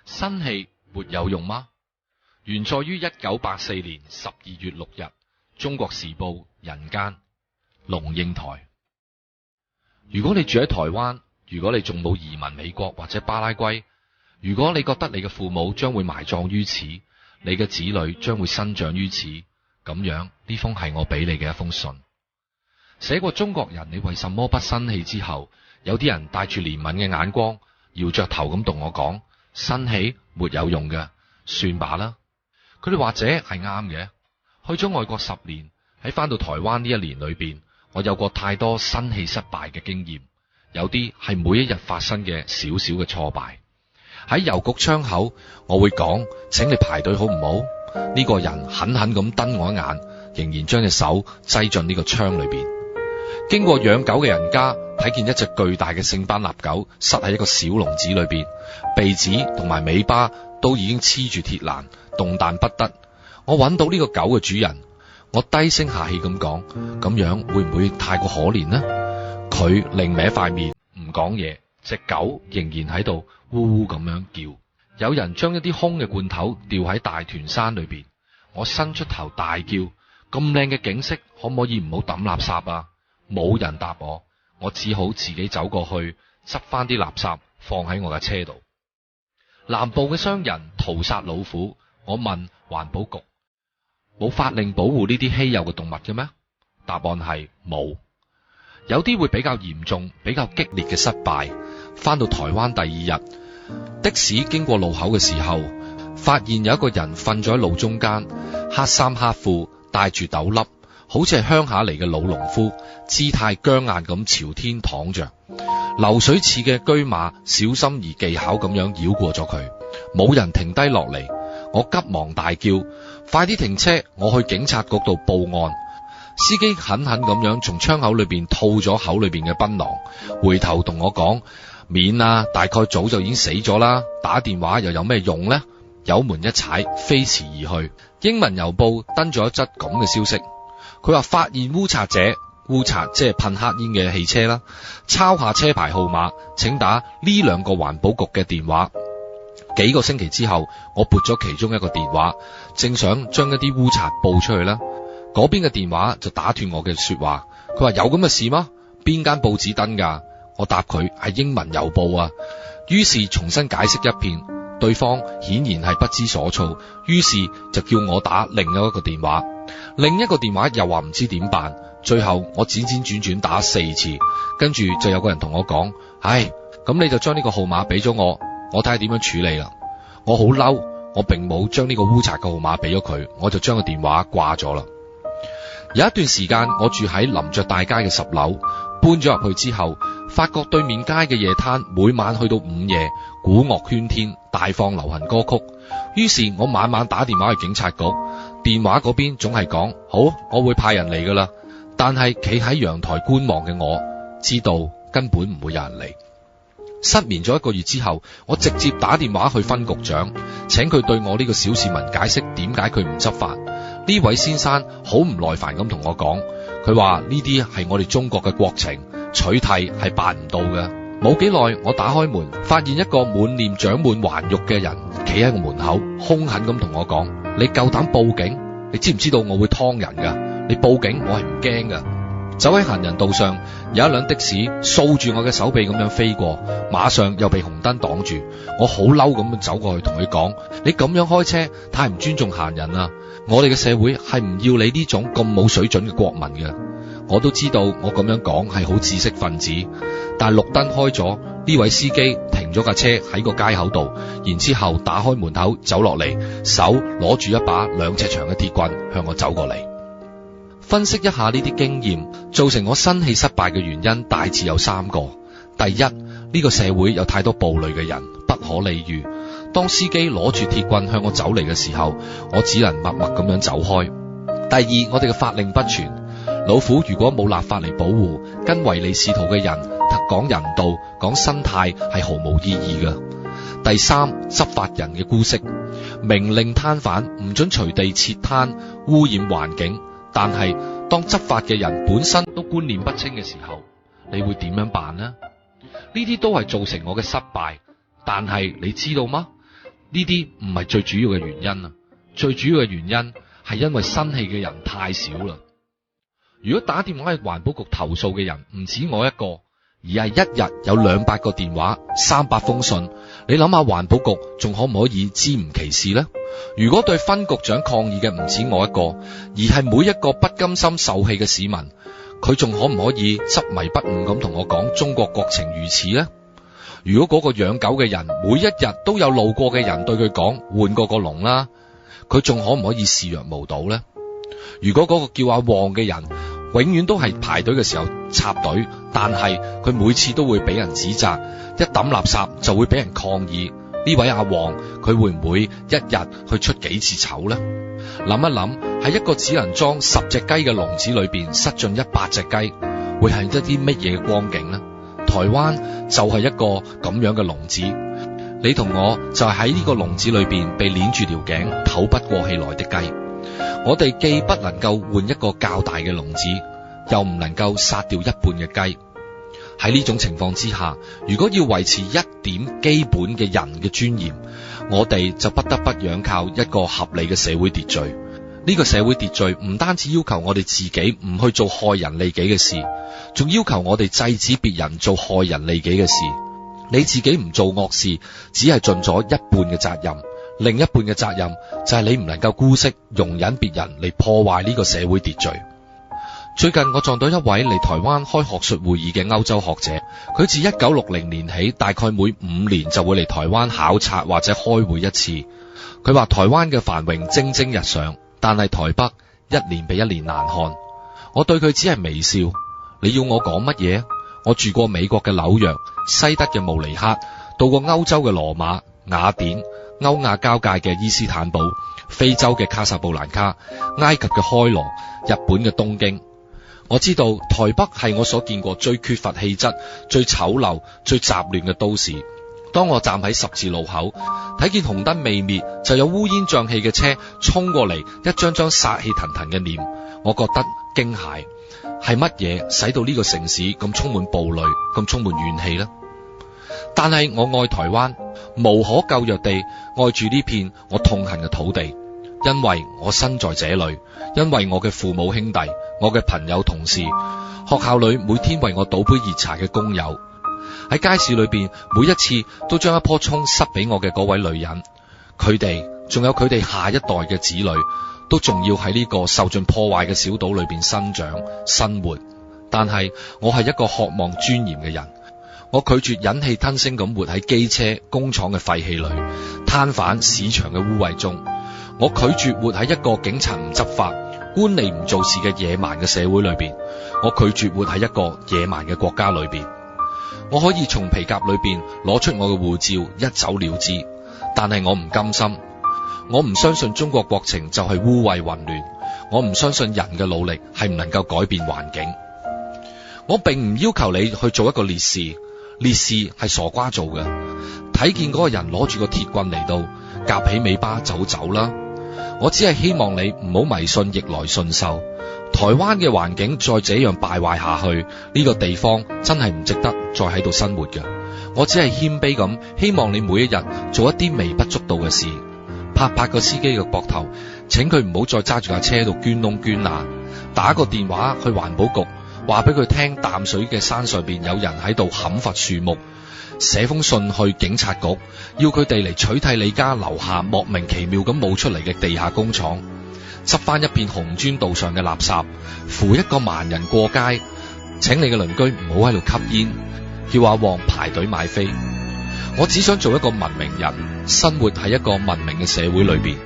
新氣沒有用嗎？原在於1984年12月6日，中國時報人間，龍應台。如果你住喺台灣，如果你仲冇移民美國或者巴拉圭，如果你覺得你嘅父母將會埋葬於此，你嘅子女將會生長於此，咁樣呢封係我俾你嘅一封信。寫過中國人你為什麼不生氣之後，有啲人帶住憐憫嘅眼光，搖着頭咁同我講：生氣沒有用嘅，算罷啦。佢哋或者係啱嘅。去咗外國10年，喺翻到台灣呢1年裏邊，我有過太多生氣失敗嘅經驗，有啲係每一日發生嘅小小嘅挫敗。喺郵局窗口，我會講：請你排隊好唔好？呢個人狠狠咁瞪我一眼，仍然將隻手擠進呢個窗裏邊。經過養狗嘅人家，睇見一隻巨大嘅聖班納狗塞喺一個小籠子裏邊，鼻子同埋尾巴都已經黐住鐵欄，動彈不得。我揾到呢個狗嘅主人，我低聲下氣咁講：咁樣會唔會太過可憐呢？佢擰歪塊面唔講嘢，隻狗仍然喺度嗚嗚咁樣叫。有人將一啲空嘅罐頭掉喺大屯山裏邊，我伸出頭大叫：咁靚嘅景色，可唔可以唔好抌垃圾啊？冇人答我，我只好自己走過去執翻啲垃圾放喺我嘅車度。南部嘅商人屠殺老虎，我問環保局：冇法令保護呢啲稀有嘅動物嘅咩？答案係冇。有啲會比較嚴重、比較激烈嘅失敗。翻到台灣第2日，的士經過路口嘅時候，發現有一個人瞓咗喺路中間，黑衫黑褲，戴住斗笠，好似係鄉下嚟嘅老農夫，姿態僵硬咁朝天躺着。流水似嘅車馬小心而技巧咁樣繞過咗佢，冇人停低落嚟。我急忙大叫：快啲停車，我去警察局度報案。司機狠狠咁樣從窗口裏邊吐咗口裏邊嘅檳榔，回頭同我講：免啊，大概早就已經死咗啦，打電話又有咩用呢？油門一踩，飛馳而去。英文郵報登咗一則咁嘅消息，佢話發現烏賊者，烏賊即係噴黑煙嘅汽車啦，抄下車牌號碼，請打呢2個環保局嘅電話。幾個星期之後，我撥咗其中一個電話，正想將一啲烏賊報出去啦，嗰邊嘅電話就打斷我嘅說話。佢話：有咁嘅事嗎？邊間報紙登㗎？我答佢係英文郵報啊。於是重新解釋一遍，對方顯然係不知所措，於是就叫我打另一個電話。另一個電話又話唔知點辦。最後我輾輾轉轉打4次，跟住就有個人同我講：唉，咁你就將呢個號碼俾咗我睇下點樣處理啦。我好嬲，我並冇將呢個烏賊嘅號碼俾咗佢，我就將個電話掛咗啦。有一段時間我住喺林爵大街嘅10樓，搬咗入去之後，發覺對面街嘅夜攤每晚去到午夜，鼓樂喧天，大放流行歌曲。於是我晚晚打電話去警察局，電話嗰邊總係講：好，我會派人嚟噶啦。但係企喺陽台觀望嘅我，知道根本唔會有人嚟。失眠咗1個月之後，我直接打電話去分局長，請佢對我呢個小市民解釋點解佢唔執法。呢位先生好唔耐煩咁同我講，佢話呢啲係我哋中國嘅國情，取締係辦唔到嘅。冇幾耐，我打開門，發現一個滿臉長滿橫肉嘅人企喺個門口，兇狠咁同我講：你夠膽報警？你知唔知道我會劏人噶？你報警我係唔驚噶。走喺行人道上，有一輛的士掃住我嘅手臂咁樣飛過，馬上又被紅燈擋住。我好嬲咁走過去同佢講：你咁樣開車太唔尊重行人啦！我哋嘅社會係唔要你呢種咁冇水準嘅國民嘅。我都知道我咁樣講係好知識分子，但係綠燈開咗，呢位司機停咗架車喺個街口度，然之後打開門口走落嚟，手攞住一把2尺長嘅鐵棍向我走過嚟。分析一下呢啲經驗，造成我生氣失敗嘅原因大致有3個。第一，呢個社會有太多暴戾嘅人，不可理喻。當司機攞住鐵棍向我走嚟嘅時候，我只能默默咁樣走開。第二，我哋嘅法令不全，老虎如果冇立法嚟保護，跟唯利是圖嘅人講人道、講生態係毫無意義嘅。第三，執法人嘅姑息，明令攤販唔准隨地設攤，污染環境。但係當執法嘅人本身都觀念不清嘅時候，你會點樣辦呢？呢啲都係造成我嘅失敗。但係你知道嗎？呢啲唔係最主要嘅原因啊，最主要嘅原因係因為生氣嘅人太少啦。如果打電話去環保局投訴嘅人唔止我一個，而係一日有200個電話、300封信，你諗下環保局仲可唔可以支吾其事呢？如果對分局長抗議嘅唔止我一個，而係每一個不甘心受氣嘅市民，佢仲可唔可以執迷不悟咁同我講中國國情如此呢？如果嗰個養狗嘅人每一日都有路過嘅人對佢講換過個籠啦，佢仲可唔可以視若無睹呢？如果嗰個叫阿旺嘅人永遠都係排隊嘅時候插隊，但係佢每次都會俾人指責，一抌垃圾就會俾人抗議，呢位阿旺佢會唔會一日去出幾次醜呢？諗一諗，喺一個只能裝10隻雞嘅籠子裏邊塞進100隻雞，會係一啲乜嘢嘅光景呢？台灣就係一個咁樣嘅籠子，你同我就係喺呢個籠子裏邊被鏈住條頸透不過氣來的雞。我哋既不能夠換一個較大嘅籠子，又唔能夠殺掉一半嘅雞。喺呢種情況之下，如果要維持一點基本嘅人嘅尊嚴，我哋就不得不仰靠一個合理嘅社會秩序。呢個社會秩序唔單止要求我哋自己唔去做害人利己嘅事，仲要求我哋制止別人做害人利己嘅事。你自己唔做惡事，只係盡咗一半嘅責任，另一半嘅責任就係你唔能夠姑息容忍別人嚟破壞呢個社會秩序。最近我撞到一位嚟台灣開學術會議嘅歐洲學者，佢自1960年起大概每5年就會嚟台灣考察或者開會一次。佢話台灣嘅繁榮蒸蒸日上，但係台北一年比一年難看。我對佢只係微笑。你要我講乜嘢？我住過美國嘅紐約、西德嘅慕尼黑，到過歐洲嘅羅馬、雅典、歐亞交界嘅伊斯坦堡、非洲嘅卡薩布蘭卡、埃及嘅開羅、日本嘅東京。我知道台北係我所見過最缺乏氣質、最醜陋、最雜亂嘅都市。當我站喺十字路口，睇見紅燈未滅就有烏煙瘴氣嘅車衝過嚟，一張張殺氣騰騰嘅臉，我覺得驚駭。係乜嘢使到呢個城市咁充滿暴戾、咁充滿怨氣呢？但係我愛台灣，無可救藥地愛住呢片我痛恨嘅土地，因為我身在這裏，因為我嘅父母兄弟、我嘅朋友同事，學校裏每天為我倒杯熱茶嘅工友，喺街市裏邊每一次都將一棵蔥塞俾我嘅嗰位女人，佢哋仲有佢哋下一代嘅子女，都仲要喺呢個受盡破壞嘅小島裏邊生長生活。但係我係一個渴望尊嚴嘅人，我拒絕忍氣吞聲咁活喺機車、工廠嘅廢氣裏，攤販市場嘅污穢中。我拒絕活喺一個警察唔執法、官吏唔做事嘅野蠻嘅社會裏邊。我拒絕活喺一個野蠻嘅國家裏邊。我可以從皮夾裏邊攞出我嘅護照，一走了之，但係我唔甘心。我唔相信中國國情就係污穢混亂，我唔相信人嘅努力係唔能夠改變環境。我並唔要求你去做一個烈士，烈士係傻瓜做嘅。睇見嗰個人攞住個鐵棍嚟到，夾起尾巴就走啦。我只係希望你唔好迷信逆來順受。台灣嘅環境再這樣敗壞下去，呢個地方真係唔值得再喺度生活嘅。我只係謙卑咁希望你每一日做一啲微不足道嘅事，拍拍個司機嘅膊頭，請佢唔好再揸住架車度捐窿捐罅，打個電話去環保局，話俾佢聽淡水嘅山上邊有人喺度砍伐樹木，寫封信去警察局，要佢哋嚟取締你家樓下莫名其妙咁冒出嚟嘅地下工廠，執翻一片紅磚道上嘅垃圾，扶一個盲人過街，請你嘅鄰居唔好喺度吸煙，叫阿旺排隊買飛。我只想做一個文明人，生活喺一個文明嘅社會裏邊。